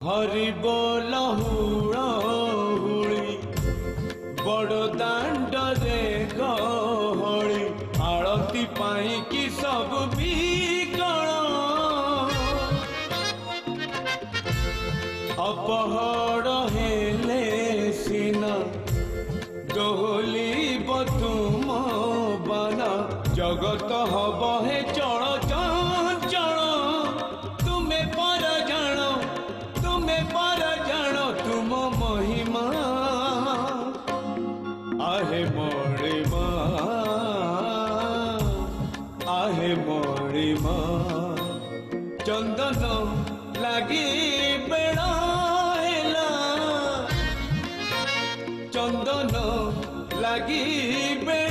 हरि बोल हुड़ी बड़ दांड रे गहली आरती पाई कि सब बिकल अपहर हेले सिना दोहली तुम बना जगत हब हे चल चल तुम्हें पर जानो तुम महिमा आहे मणिमा चंदन लगी बेड़ा हेला चंदन लगी बेड़ा